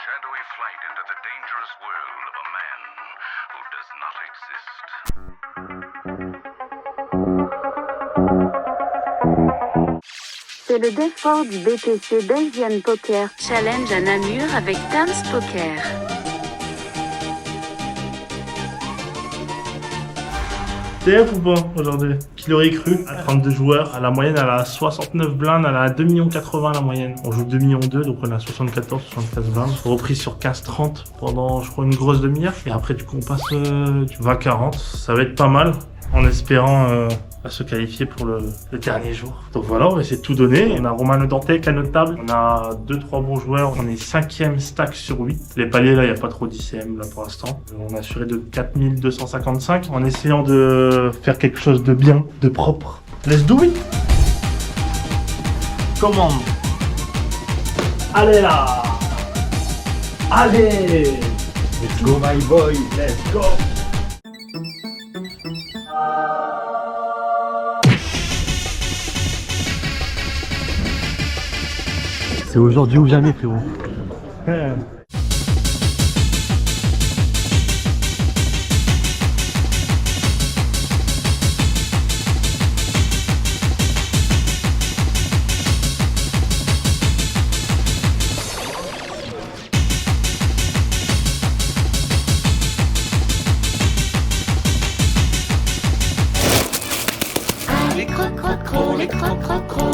shadowy flight into the dangerous world of a man who does not exist. C'est le Day 4 du BPC Belgian Poker Challenge à Namur avec Tams Poker. TF ou pas aujourd'hui? Qui l'aurait cru? À 32 joueurs, à la moyenne elle a 69 blindes, elle a 2,80 millions la moyenne. On joue 2,2 millions, donc on a 74 blindes. Reprise sur 15-30 pendant je crois une grosse demi-heure. Et après du coup on passe du 20-40, ça va être pas mal. En espérant se qualifier pour le dernier jour. Donc voilà, on va essayer de tout donner. On a Romain Le Dantec à notre table. On a 2-3 bons joueurs. On est 5e stack sur 8. Les paliers là, il n'y a pas trop d'ICM là pour l'instant. On a assuré de 4255 en essayant de faire quelque chose de bien, de propre. Let's do it! Commande. Allez là! Allez! Let's go my boy! Let's go! C'est aujourd'hui ou jamais, frérot.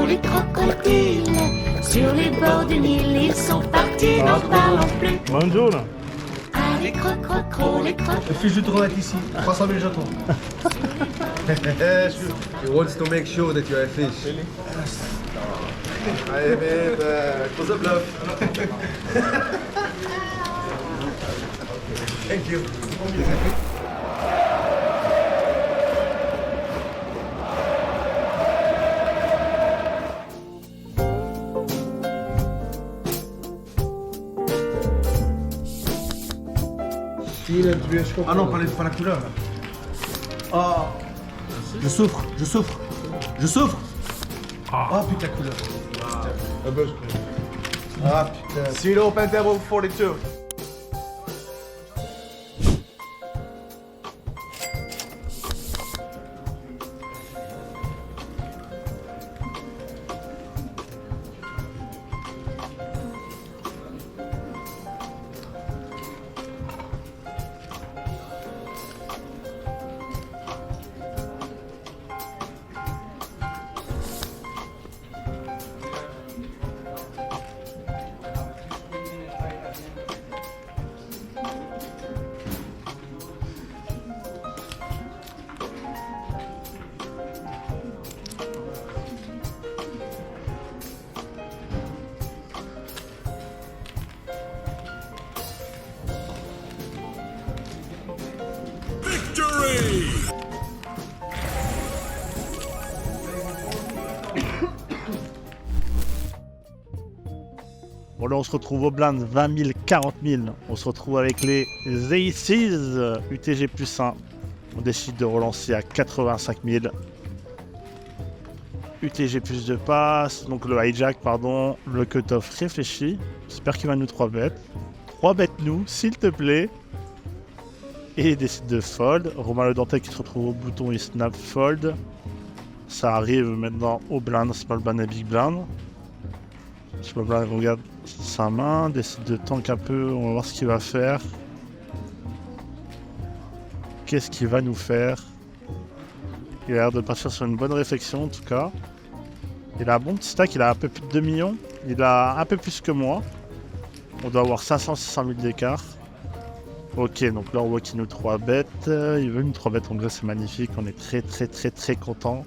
Les crocodiles, sur les bords du Nil, ils sont partis, n'en parlons plus. Bonjour. Les crocodiles. Le fils du trône est ici, 300 000 jetons. He wants to make sure that you are a fish. Really? Yes. I mean, it was a bluff. Thank you. Ah non, pas la couleur là. Ah, je souffre. Ah putain, la couleur. Ah putain. Zero Pantabo 42. Bon là on se retrouve au blind 20 000, 40 000. On se retrouve avec les Aces UTG plus 1. On décide de relancer à 85 000. UTG plus 2 passes, donc le hijack pardon, le cut-off réfléchi. J'espère qu'il va nous 3 bêtes. 3 bêtes nous, s'il te plaît. Et il décide de fold. Romain Le Dantec qui se retrouve au bouton, il snap fold. Ça arrive maintenant au blind, small blind et big blind. Small blind regarde sa main, décide de tank un peu, on va voir ce qu'il va faire. Qu'est-ce qu'il va nous faire? Il a l'air de partir sur une bonne réflexion en tout cas. Il a un bon petit stack, il a un peu plus de 2 millions. Il a un peu plus que moi. On doit avoir 500-600 000 d'écart. Ok, donc là on voit qu'il nous 3 bêtes. Il veut une 3 bêtes, en gros c'est magnifique. On est très content.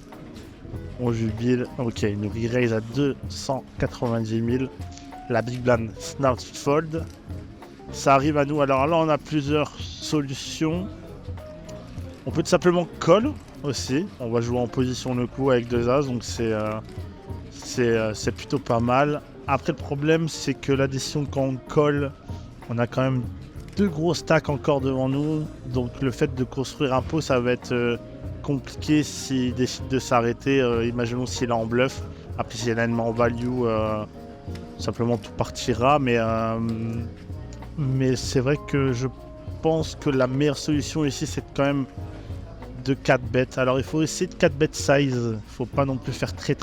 On jubile. Ok, il nous re-raise à 290 000. La big blind snap fold. Ça arrive à nous. Alors là on a plusieurs solutions. On peut tout simplement call aussi. On va jouer en position le coup avec 2 as, donc c'est plutôt pas mal. Après le problème c'est que l'addition quand on call, on a quand même 2 gros stacks encore devant nous. Donc le fait de construire un pot ça va être compliqué s'il décide de s'arrêter. Imaginons s'il est en bluff. Après s'il y a un en value, simplement tout partira. Mais Mais c'est vrai que je pense que la meilleure solution ici, c'est quand même de 4 bêtes. Alors il faut essayer de 4 bêtes size. Faut pas non plus faire très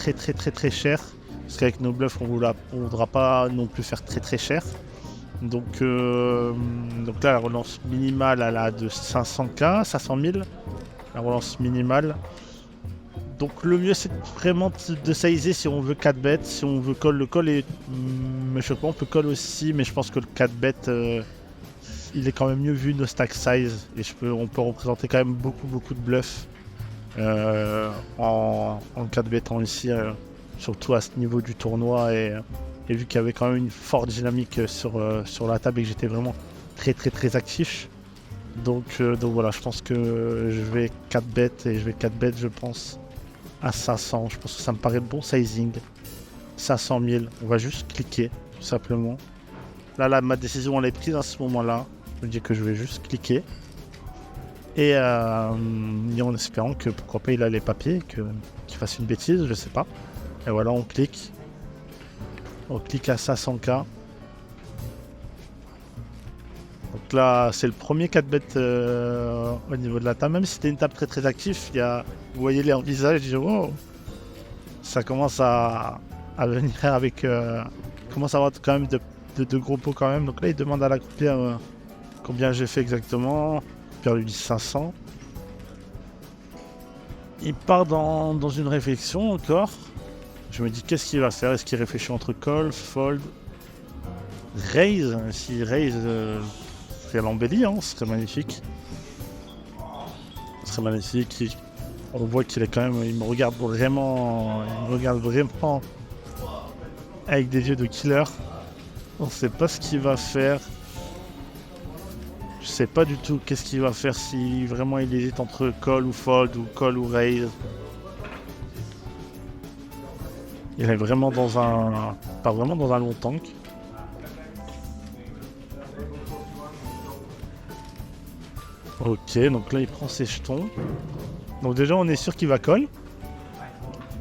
cher. Parce qu'avec nos bluffs, on voudra pas non plus faire très cher. Donc là, la relance minimale, elle a de 500K, 500 000. La relance minimale. Donc le mieux, c'est vraiment de sizer si on veut 4 bêtes. Si on veut call, le call est... Mais je sais pas, on peut call aussi, mais je pense que le 4 bêtes, il est quand même mieux vu nos stack size. Et on peut représenter quand même beaucoup de bluffs en 4 bêtant ici. Surtout à ce niveau du tournoi. Et vu qu'il y avait quand même une forte dynamique sur la table et que j'étais vraiment très actif. Donc voilà, je pense que je vais 4 bêtes et je vais 4 bêtes, je pense, à 500. Je pense que ça me paraît le bon sizing. 500 000, on va juste cliquer, tout simplement. Là, ma décision, elle est prise à ce moment-là. Je me dis que je vais juste cliquer. Et en espérant que, pourquoi pas, il a les papiers, qu'il fasse une bêtise, je sais pas. Et voilà, on clique. On clique à 500K. Donc là, c'est le premier 4 bêtes au niveau de la table. Même si c'était une table très active, vous voyez les visages, je dis wow, ça commence à venir avec... commence à avoir quand même de gros pots quand même. Donc là, il demande à la croupière combien j'ai fait exactement. La croupière lui dit 500. Il part dans une réflexion encore. Je me dis qu'est-ce qu'il va faire. Est-ce qu'il réfléchit entre call, fold, raise? Si raise... c'est l'embellie, hein, ce serait magnifique. Ce serait magnifique. On voit qu'il est quand même. Il me regarde vraiment avec des yeux de killer. On sait pas ce qu'il va faire. Je sais pas du tout qu'est-ce qu'il va faire si vraiment il hésite entre call ou fold ou call ou raise. Il est vraiment pas vraiment dans un long tank. Ok, donc là il prend ses jetons. Donc déjà on est sûr qu'il va call.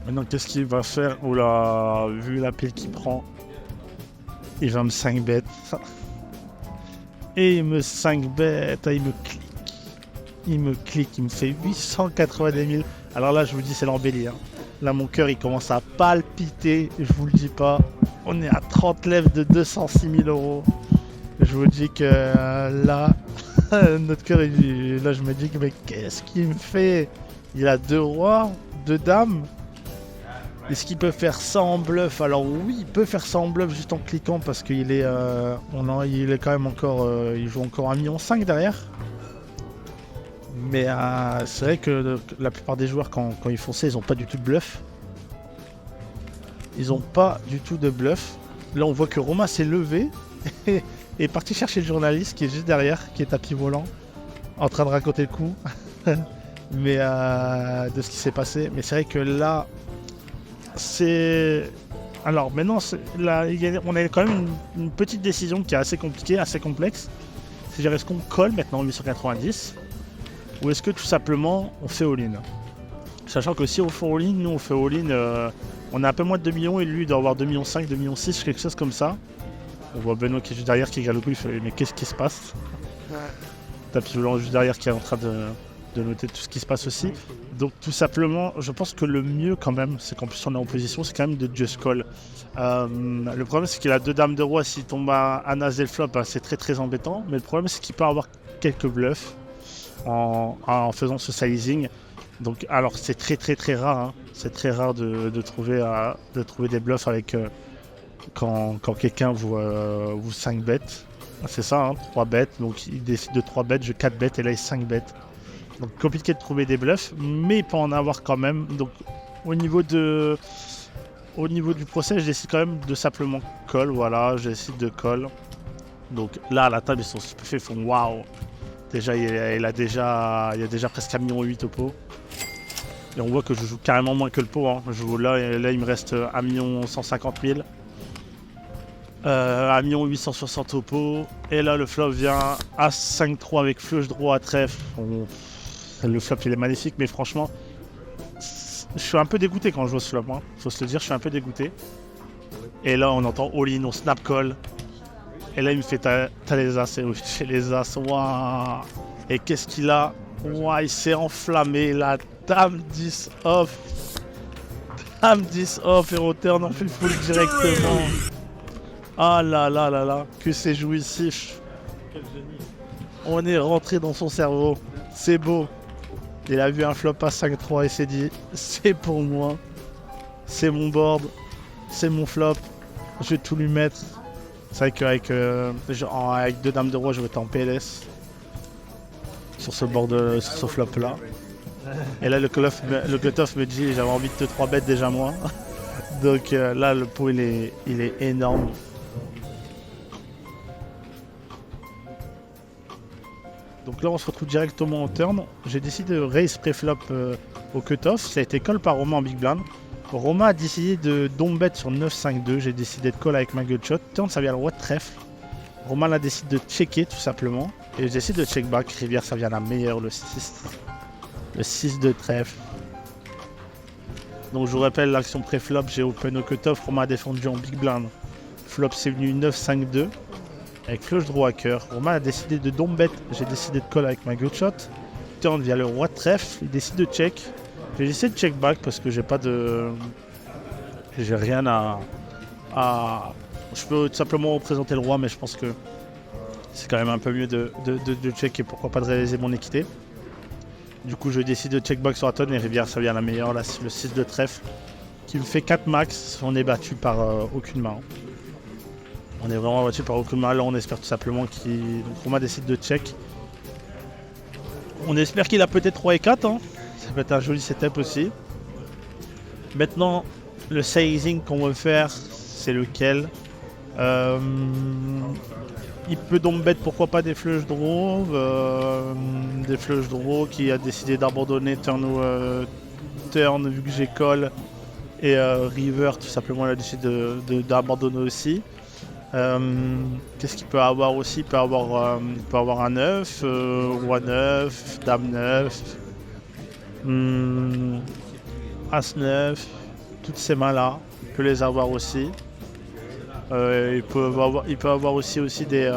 Maintenant qu'est-ce qu'il va faire? Oh là, vu la pile qu'il prend, il va me 5 bet. Et il me 5 bet, il me clique. Il me fait 890 000. Alors là je vous dis c'est l'embellie. Hein. Là mon cœur il commence à palpiter, je vous le dis pas. On est à 30 lèvres de 206 000 euros. Je vous dis que là... notre cœur, là je me dis que mais qu'est-ce qu'il me fait? Il a 2 rois, 2 dames. Est-ce qu'il peut faire ça en bluff? Alors oui, il peut faire ça en bluff juste en cliquant parce qu'il est, il est quand même encore, il joue encore 1,5 million derrière. Mais c'est vrai que la plupart des joueurs quand ils font ça, ils ont pas du tout de bluff. Ils ont pas du tout de bluff. Là on voit que Romain s'est levé et est parti chercher le journaliste qui est juste derrière, qui est tapis volant, en train de raconter le coup. Mais de ce qui s'est passé. Mais c'est vrai que là, c'est... Alors maintenant, là, on a quand même une petite décision qui est assez compliquée, assez complexe. C'est-à-dire, est-ce qu'on colle maintenant 890 ou est-ce que tout simplement on fait all-in? Sachant que si on fait all-in, nous on fait all-in, on a un peu moins de 2 millions et lui il doit avoir 2,5 millions, 2,6 millions, quelque chose comme ça. On voit Benoît qui est juste derrière, qui regarde le coup, il fait mais qu'est-ce qui se passe? Tapis volant juste derrière qui est en train de noter tout ce qui se passe aussi. Donc tout simplement, je pense que le mieux quand même, c'est qu'en plus on est en position, c'est quand même de just call. Le problème c'est qu'il a 2 dames de roi, s'il tombe à as et le flop, c'est très embêtant. Mais le problème c'est qu'il peut avoir quelques bluffs en faisant ce sizing. Donc alors c'est très rare, hein. C'est très rare de trouver des bluffs avec quand quelqu'un vous 5 bêtes. C'est ça, hein, 3 bêtes. Donc il décide de 3 bêtes, je 4 bêtes et là il 5 bêtes. Donc compliqué de trouver des bluffs, mais il peut en avoir quand même. Donc au niveau du procès, je décide quand même de simplement call. Voilà, je décide de call. Donc là à la table ils sont stupéfaits, ils font waouh. Déjà il y a déjà presque 1,8 million au pot. Et on voit que je joue carrément moins que le pot. Hein. Là il me reste 1,150 000. 1,860 000 au pot. Et là le flop vient à 5-3 avec flush draw à trèfle. Le flop il est magnifique, mais franchement je suis un peu dégoûté quand je vois ce flop, hein. Faut se le dire, je suis un peu dégoûté. Et là on entend all-in, on snap call. Et là, il me fait t'as les as. Et oui, j'ai les as. Waouh. Et qu'est-ce qu'il a? Waouh, il s'est enflammé. La dame 10 off. Dame 10 off et on turn en fait full directement. Ah là là là là. Que c'est jouissif. On est rentré dans son cerveau. C'est beau. Il a vu un flop à 5-3 et s'est dit c'est pour moi. C'est mon board. C'est mon flop. Je vais tout lui mettre. C'est vrai qu'avec avec 2 dames de roi, je vais être en PLS. Sur ce board, sur ce flop là. Et là, le cut-off me dit j'avais envie de te 3 bêtes déjà moi. Donc là, le pot il est énorme. Donc là, on se retrouve directement en turn. J'ai décidé de raise pré-flop au cut-off. Ça a été call par Romain en big blind. Romain a décidé de don't bet sur 9-5-2. J'ai décidé de call avec ma gutshot. Turn, ça vient le roi de trèfle. Romain a décidé de checker tout simplement. Et j'ai décidé de check back. Rivière, ça vient la meilleure, le 6. Le 6 de trèfle. Donc je vous rappelle l'action pré-flop. J'ai open au cut-off. Romain a défendu en big blind. Flop, c'est venu 9-5-2. Avec flush draw à cœur. Romain a décidé de don't bet. J'ai décidé de call avec ma gutshot. Turn via le roi de trèfle. Il décide de check. J'ai décidé de check back parce que j'ai pas de. J'ai rien à. Je peux tout simplement représenter le roi, mais je pense que c'est quand même un peu mieux de check et pourquoi pas de réaliser mon équité. Du coup, je décide de check back sur la tonne et rivière, ça vient la meilleure. Là, c'est le 6 de trèfle qui me fait 4 max. On est battu par aucune main. On est vraiment battu par aucune main. Là, on espère tout simplement qu'il. Donc, Romain décide de check. On espère qu'il a peut-être 3 et 4. Hein. Ça peut être un joli setup aussi. Maintenant, le sizing qu'on veut faire, c'est lequel? Il peut donc bet pourquoi pas des flush draw. Des flush draw qui a décidé d'abandonner turn vu que j'ai call. Et river, tout simplement, il a décidé d'abandonner aussi. Qu'est-ce qu'il peut avoir aussi? Il peut avoir un 9, roi 9, dame 9. As 9, toutes ces mains là, il peut les avoir aussi. Il peut avoir aussi des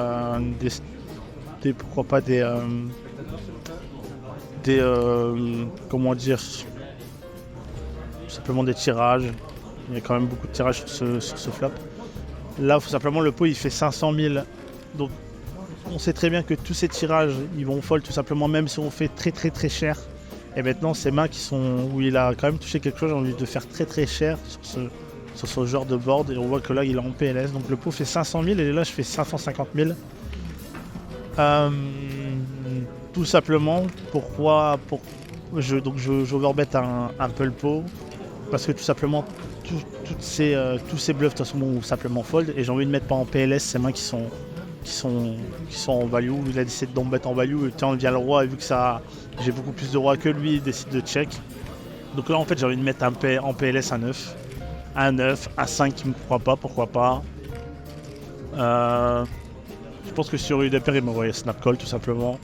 pourquoi pas des comment dire, simplement des tirages. Il y a quand même beaucoup de tirages sur ce flop. Là, faut simplement le pot il fait 500 000, donc on sait très bien que tous ces tirages ils vont fold tout simplement, même si on fait très très très cher. Et maintenant, ces mains qui sont où il a quand même touché quelque chose, j'ai envie de faire très très cher sur ce genre de board. Et on voit que là, il est en PLS. Donc le pot fait 500 000 et là, je fais 550 000. Tout simplement, pourquoi je overbet un peu le pot. Parce que tout simplement, tous ces bluffs de toute façon vont simplement fold. Et j'ai envie de mettre pas en PLS ces mains qui sont en value. Il a décidé de bet en value. Et tiens, vient le roi et vu que ça. J'ai beaucoup plus de rois que lui, il décide de check. Donc là, en fait, j'ai envie de mettre en PLS un 9. Un 9, un 5 qui ne me croit pas, pourquoi pas. Je pense que sur UDPR, il m'aurait snap call tout simplement.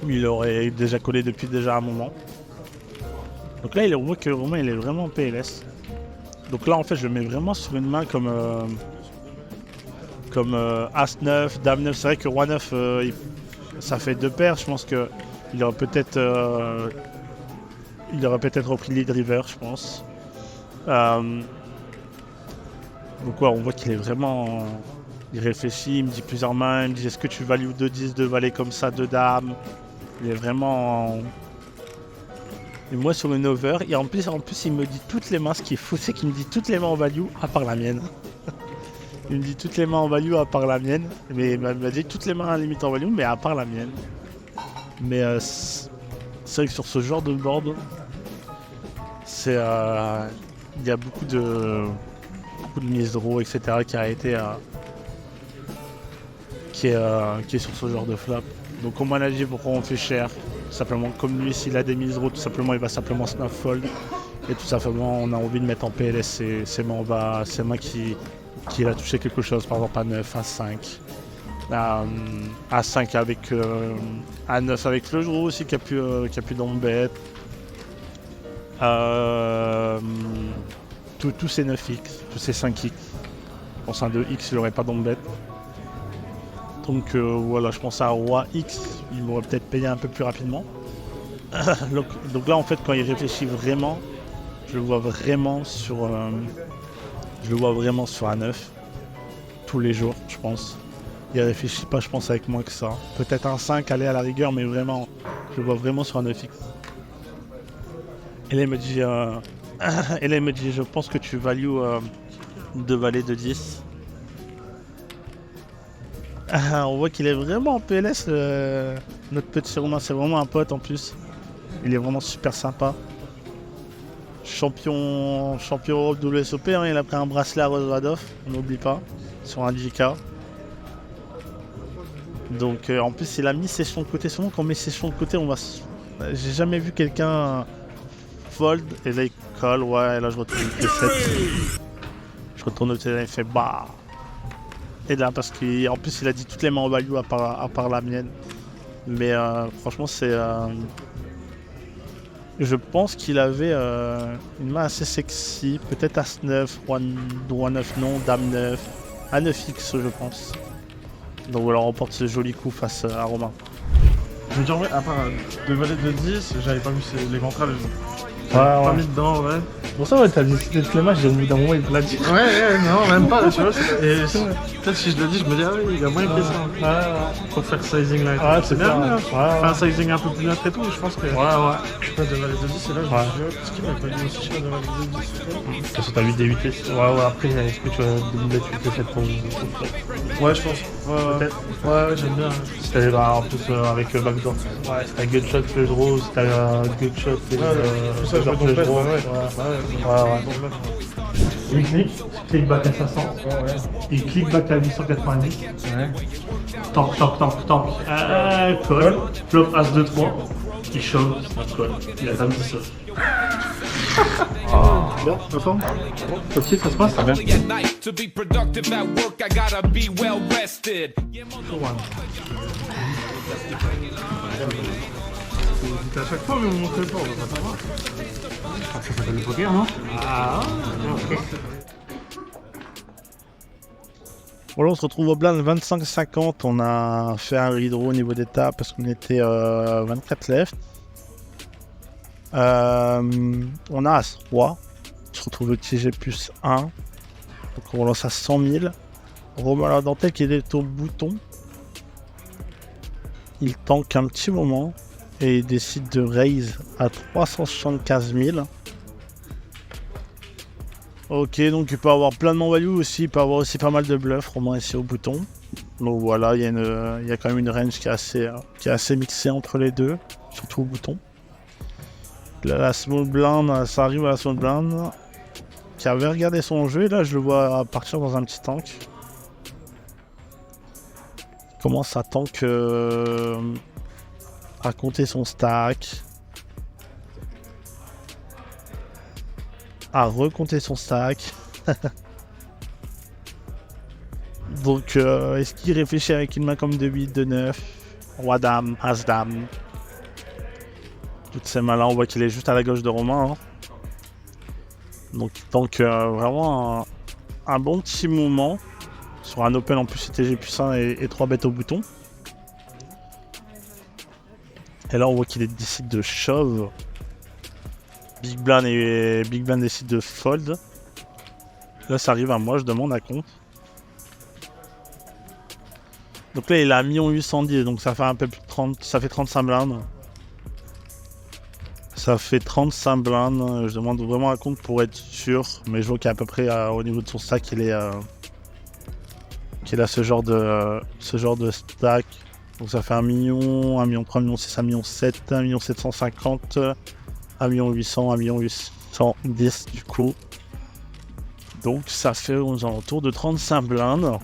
Il aurait déjà collé depuis déjà un moment. Donc là, on voit que Romain, il est vraiment en PLS. Donc là, en fait, je le mets vraiment sur une main comme As 9, Dame 9. C'est vrai que Roi 9, ça fait 2 paires. Je pense que il aurait peut-être repris lead river, je pense. Donc ouais, on voit qu'il est vraiment. Il réfléchit, il me dit plusieurs mains, il me dit est-ce que tu values 2-10, 2 valets comme ça, 2 dames. Il est vraiment. Et moi sur une over, et en plus il me dit toutes les mains, ce qui est fou, c'est qu'il me dit toutes les mains en value à part la mienne. Il me dit toutes les mains en value à part la mienne. Mais il m'a dit toutes les mains à la limite en value, mais à part la mienne. Mais c'est vrai que sur ce genre de board, il y a beaucoup de mise draw, etc. qui est sur ce genre de flop. Donc on manage pourquoi on fait cher. Tout simplement, comme lui, s'il a des mises draw, tout simplement, il va simplement snap fold. Et tout simplement, on a envie de mettre en PLS ces mains qui a touché quelque chose, par exemple à 9, à 5. À 5 avec à 9 avec le draw aussi qui a pu dans le bet. Tous ces 9x, tous ces 5x. Je pense un 2x il n'aurait pas dans le bet. compte que voilà, je pense à Roi X, il m'aurait peut-être payé un peu plus rapidement. donc là en fait quand il réfléchit vraiment, je le vois vraiment sur un 9 tous les jours, je pense. Il réfléchit pas, je pense, avec moins que ça. Peut-être un 5, aller à la rigueur, mais vraiment, je le vois vraiment sur un 9X. Et là, il me dit, je pense que tu values 2 valets de 10. On voit qu'il est vraiment en PLS, notre petit Romain. C'est vraiment un pote en plus. Il est vraiment super sympa. Champion Europe WSOP, hein, il a pris un bracelet à Rosvadov, on n'oublie pas, sur un 10K. Donc en plus il a mis session de côté. Souvent quand on met session de côté, j'ai jamais vu quelqu'un fold et là il colle. Ouais, là je retourne le T7. Je retourne le T7 et il fait bah. Et là parce qu'en plus il a dit toutes les mains en value à part la mienne. Mais franchement c'est... je pense qu'il avait une main assez sexy. Peut-être As-9, Roi 9 non, Dame 9. A9X je pense. Donc voilà, on remporte ce joli coup face à Romain. Je me dis en vrai, à part 2 valets de 10, j'avais pas vu les ventrales. Pas mis dedans, ouais. Pour ça, ouais, t'as décidé de le match, au bout d'un moment, il te l'a dit. Ouais, non, même pas, tu vois. Et peut-être si je le dis, je me dis, ah oui, il y a moins que ça. Ouais. Pour faire sizing là. Ouais, c'est bien. Faire un sizing un peu plus neutre et tout, je pense que. Ouais. Je sais pas, 2 valets de 10, et là, je me suis dit, qu'est-ce qu'il m'a pas dit aussi, je sais pas, 2 valets de 10. Parce que t'as 8 des 8 Ouais, après, est-ce que tu vas doubler 8 des 7 pour Ouais, je pense. Ouais, peut-être. Ouais, j'aime bien. Si t'avais en plus avec backdoor. Ouais, si t'as gutshot, flush draw, si t'as gutshot et ça, je me complète, ouais. Il clique back à 500. Il clique back à 890. Tank. Call. Flop As 2-3. Il shove, call. Il a dame 10. Bien, la forme. Ok, ça se passe, ça va. To be productive at work, I gotta be well rested. À chaque fois, mais on montre le port, on va pas voir. Ça s'appelle le poker, non? Ah, ok. Voilà, on se retrouve au blind 25-50. On a fait un redraw au niveau d'état parce qu'on était 24 left. On a As 3. On se retrouve au TG plus 1. Donc on lance à 100 000. Romain la dentelle qui est au bouton. Il tank un petit moment. Et il décide de raise à 375 000. Ok, donc il peut avoir plein de non-value aussi, il peut avoir aussi pas mal de bluffs, Romain ici au bouton. Donc voilà, il y a quand même une range qui est assez mixée entre les deux, surtout au bouton. Là, la small blind, ça arrive à la small blind, qui avait regardé son jeu, et là je le vois partir dans un petit tank. Il commence à tank, à compter son stack. À recompter son stack. Donc est-ce qu'il réfléchit avec une main comme de 8, de 9, Roi Dame, As Dame. Toutes ces mains là, on voit qu'il est juste à la gauche de Romain, hein. Donc vraiment un bon petit mouvement. Sur un open en plus CTG puissant et 3 bêtes au bouton. Et là on voit qu'il décide de shove. Big Blind décide de fold. Là ça arrive à moi, je demande à compte. Donc là il a 1 810 000, donc ça fait un peu plus de 30, ça fait 35 blindes. Ça fait 35 blindes, je demande vraiment à compte pour être sûr, mais je vois qu'à peu près au niveau de son stack qu'il a ce genre de stack. Donc ça fait 1 million, 1 million 3, 1 million 6, 1 million 7, 1 million 750, 1 million 800, 1 million 810 du coup. Donc ça fait aux alentours de 35 blindes.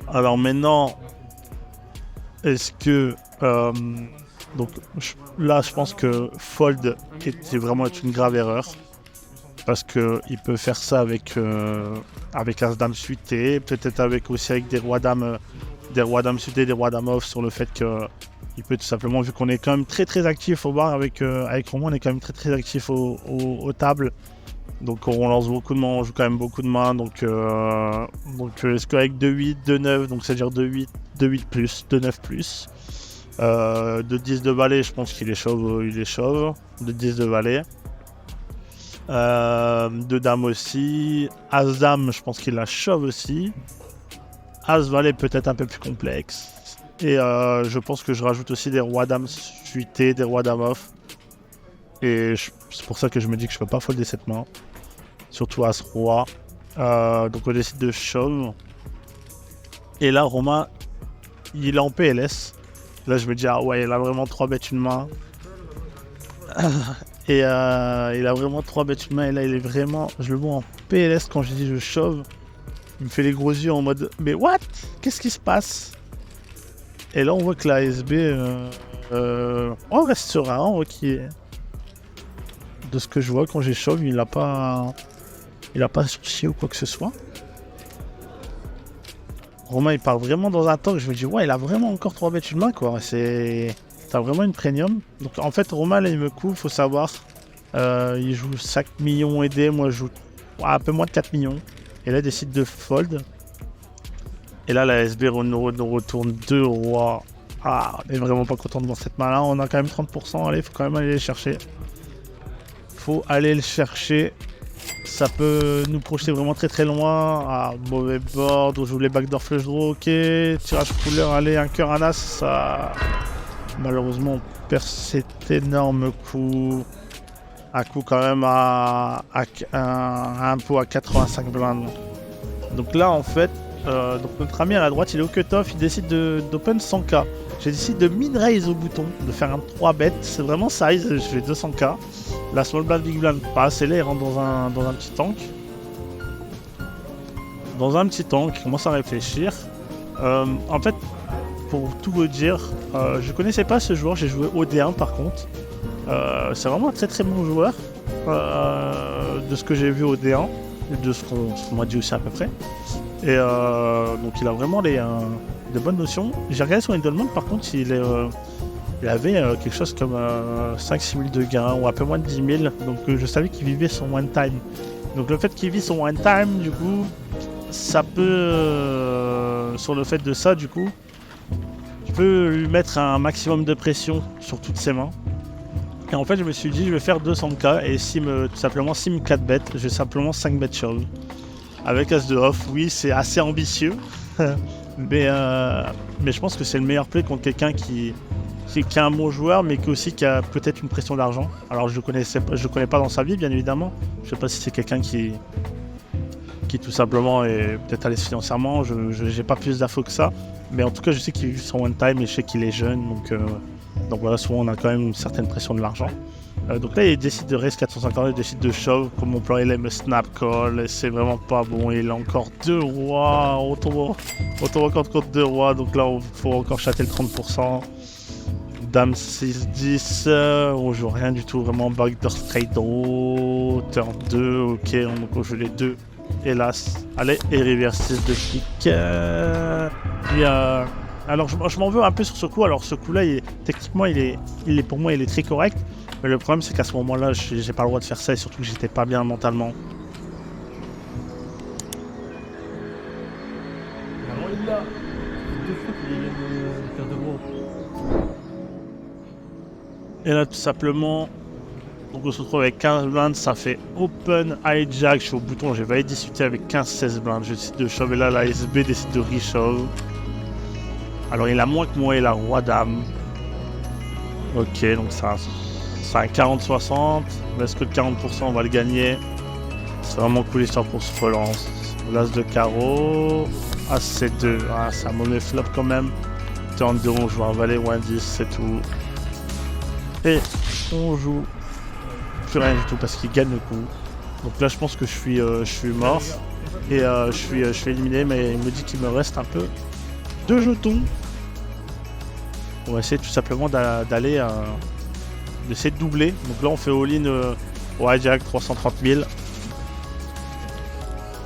Alors maintenant, est-ce que... donc là je pense que fold était vraiment une grave erreur. Parce qu'il peut faire ça avec As-Dame suité, peut-être aussi avec des rois-dames suités, des rois-dames off, sur le fait qu'il peut tout simplement, vu qu'on est quand même très très actif au bar avec Romain, on est quand même très très actif aux tables. Donc on lance beaucoup de mains, on joue quand même beaucoup de mains. Donc est-ce qu'avec 2-8, 2-9, donc c'est-à-dire 2-8, 2-8 plus, 2-9 plus. De 10 de valet, je pense qu'il est chauve, De 10 de valet. De dame aussi. As dame, je pense qu'il la chauve aussi. As valet peut-être un peu plus complexe. Et je pense que je rajoute aussi des rois dames suités, des rois dames off. Et c'est pour ça que je me dis que je peux pas folder cette main. Surtout as roi. Donc on décide de shove. Et là Romain, il est en PLS. Là je me dis ah ouais, il a vraiment 3 bêtes une main. Et il a vraiment 3 bêtes une main. Et là il est vraiment, je le vois en PLS quand je dis je shove. Il me fait les gros yeux en mode mais what? Qu'est-ce qui se passe? Et là on voit que la SB on reste serein, on voit qu'il est... De ce que je vois quand j'ai shove, il a pas souci ou quoi que ce soit. Romain il part vraiment dans un temps que je me dis ouais, il a vraiment encore 3 bêtes une main quoi. T'as vraiment une premium. Donc en fait Romain là il me couvre, faut savoir. Il joue 5 millions aidés, moi je joue un peu moins de 4 millions. Et là il décide de fold. Et là la SB nous retourne 2 rois. Ah, on est vraiment pas content de voir cette main là. On a quand même 30%, allez, faut quand même aller les chercher. Faut aller le chercher. Ça peut nous projeter vraiment très très loin. Ah, mauvais board, on joue les backdoor flush draw, ok. Tirage couleur, allez, un cœur, un as, ça... Malheureusement, on perd cet énorme coup. Un coup quand même à un pot à 85 blindes. Donc là, en fait, donc notre ami à la droite, il est au cut-off, il décide d'open 100k. J'ai décidé de mid-raise au bouton, de faire un 3 bet. C'est vraiment size, je fais 200k. La small blind, big blind, pas assez là, il rentre dans un petit tank. Dans un petit tank, il commence à réfléchir. En fait, pour tout vous dire, je connaissais pas ce joueur, j'ai joué au D1 par contre. C'est vraiment un très très bon joueur. De ce que j'ai vu au D1, de ce qu'on m'a dit aussi à peu près. Et donc il a vraiment de bonnes notions. J'ai regardé son Idleman, par contre, il avait quelque chose comme 5-6 000 de gains ou un peu moins de 10 000. Donc je savais qu'il vivait son one time. Donc le fait qu'il vit son one time, du coup, ça peut, sur le fait de ça, du coup, je peux lui mettre un maximum de pression sur toutes ses mains. Et en fait, je me suis dit, je vais faire 200k et tout simplement, s'il me 4 bêtes, je vais simplement 5 bêtes shove. Avec As de off, oui, c'est assez ambitieux. mais je pense que c'est le meilleur play contre quelqu'un qui est un bon joueur, mais qui a peut-être une pression d'argent. Alors je le connais pas dans sa vie, bien évidemment. Je sais pas si c'est quelqu'un qui tout simplement est peut-être à l'aise financièrement. Je n'ai pas plus d'infos que ça. Mais en tout cas, je sais qu'il vit son one time et je sais qu'il est jeune. Donc voilà, souvent on a quand même une certaine pression de l'argent. Donc là, il décide de raise 450, il décide de shove. Comme mon plan, il aime snap call. Et c'est vraiment pas bon. Il a encore 2 rois. On tombe encore contre 2 rois. Donc là, il faut encore chatter le 30%. Dame 6-10. On joue rien du tout. Vraiment backdoor straight draw. Turn 2. Ok, donc on joue les 2. Hélas. Allez, et rivière 6 de clic. Alors je m'en veux un peu sur ce coup. Alors ce coup là techniquement il est pour moi il est très correct. Mais le problème c'est qu'à ce moment là j'ai pas le droit de faire ça et surtout que j'étais pas bien mentalement. Et là tout simplement, donc on se retrouve avec 15 blindes, ça fait open hijack, je suis au bouton, j'ai failli discuter avec 15-16 blindes, je décide de shove et là la SB décide de re-shove. Alors il a moins que moi, il a roi dame. Ok, donc ça a 40-60. Est-ce que le 40% on va le gagner? C'est vraiment cool l'histoire pour se relance. L'as de carreau. As C2. Ah, c'est un mauvais flop quand même. Turn 2, on joue un valet ou un 10, c'est tout. Et on joue plus rien du tout parce qu'il gagne le coup. Donc là je pense que je suis mort. Et je suis éliminé, mais il me dit qu'il me reste un peu 2 jetons. On va essayer tout simplement d'essayer de doubler. Donc là on fait all-in au hijack 330 000.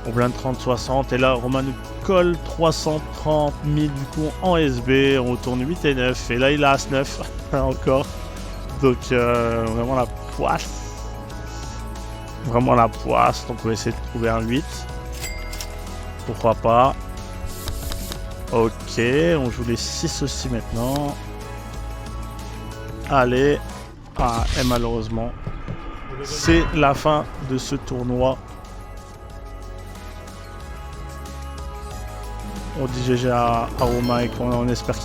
On blind 30-60 et là Romain nous colle 330 000 du coup en SB. On retourne 8 et 9 et là il a As 9 encore. Donc vraiment la poisse. vraiment la poisse, donc on va essayer de trouver un 8. Pourquoi pas. Ok, on joue les 6 aussi maintenant. Allez. Ah, et malheureusement, c'est la fin de ce tournoi. On dit GG à Romain et qu'on espère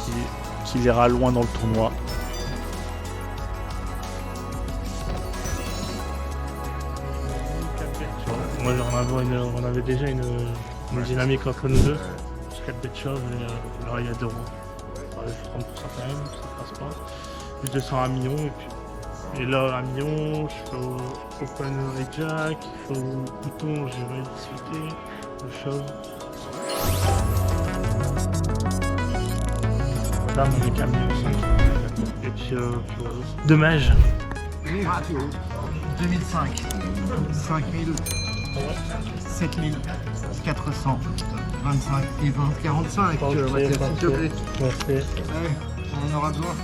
qu'il ira loin dans le tournoi. Moi, on avait déjà une dynamique entre nous deux. 4 bêtes choses et là il y a 2 euros. Je 30% quand même, ça passe pas. Plus 200 à million et là à million, je fais au open hijack, je fais au bouton, j'ai réussi le shove. Là on est qu'à 1005. Et puis 2 mages. 2005, 5000, 7400, 25 et 20, 45, Ok, Mathias, s'il te plaît. Merci. Ouais, on en aura besoin.